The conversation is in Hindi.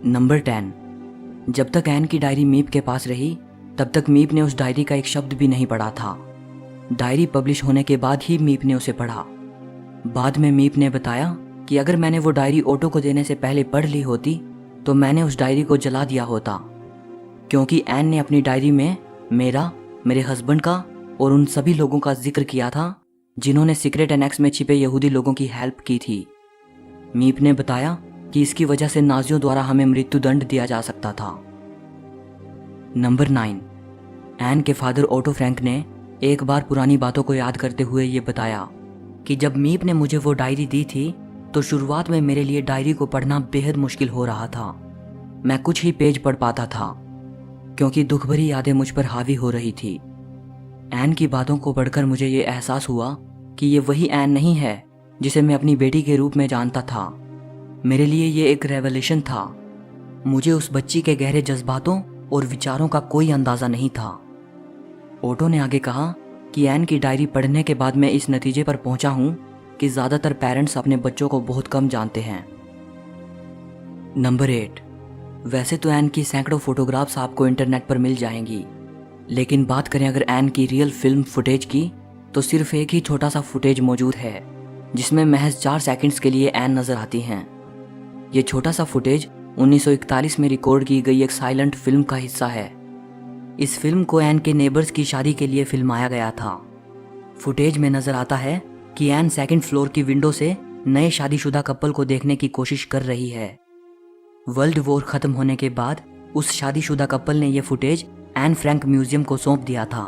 नंबर 10। जब तक एन की डायरी मीप के पास रही तब तक मीप ने उस डायरी का एक शब्द भी नहीं पढ़ा था। डायरी पब्लिश होने के बाद ही मीप ने उसे पढ़ा। बाद में मीप ने बताया कि अगर मैंने वो डायरी ऑटो को देने से पहले पढ़ ली होती तो मैंने उस डायरी को जला दिया होता, क्योंकि एन ने अपनी डायरी में मेरा, मेरे हस्बैंड का और उन सभी लोगों का जिक्र किया था जिन्होंने सीक्रेट एनेक्स में छिपे यहूदी लोगों की हेल्प की थी। मीप ने बताया कि इसकी वजह से नाजियों द्वारा हमें मृत्युदंड दिया जा सकता था। नंबर 9। एन के फादर ओटो फ्रैंक ने एक बार पुरानी बातों को याद करते हुए ये बताया कि जब मीप ने मुझे वो डायरी दी थी तो शुरुआत में मेरे लिए डायरी को पढ़ना बेहद मुश्किल हो रहा था। मैं कुछ ही पेज पढ़ पाता था क्योंकि दुख भरी यादें मुझ पर हावी हो रही थी। एन की बातों को पढ़कर मुझे ये एहसास हुआ कि ये वही एन नहीं है जिसे मैं अपनी बेटी के रूप में जानता था। मेरे लिए ये एक रेवलेशन था। मुझे उस बच्ची के गहरे जज्बातों और विचारों का कोई अंदाज़ा नहीं था। ओटो ने आगे कहा कि एन की डायरी पढ़ने के बाद मैं इस नतीजे पर पहुंचा हूं कि ज़्यादातर पेरेंट्स अपने बच्चों को बहुत कम जानते हैं। नंबर 8। वैसे तो एन की सैकड़ों फोटोग्राफ्स आपको इंटरनेट पर मिल जाएंगी, लेकिन बात करें अगर एन की रियल फिल्म फुटेज की तो सिर्फ एक ही छोटा सा फुटेज मौजूद है जिसमें महज 4 सेकंड्स के लिए एन नज़र आती हैं। ये छोटा सा फुटेज 1941 में रिकॉर्ड की गई एक साइलेंट फिल्म का हिस्सा है। इस फिल्म को एन के नेबर्स की शादी के लिए फिल्माया गया था। फुटेज में नजर आता है कि एन सेकंड फ्लोर की विंडो से नए शादीशुदा कपल को देखने की कोशिश कर रही है। वर्ल्ड वॉर खत्म होने के बाद उस शादीशुदा कपल ने यह फुटेज एन फ्रैंक म्यूजियम को सौंप दिया था।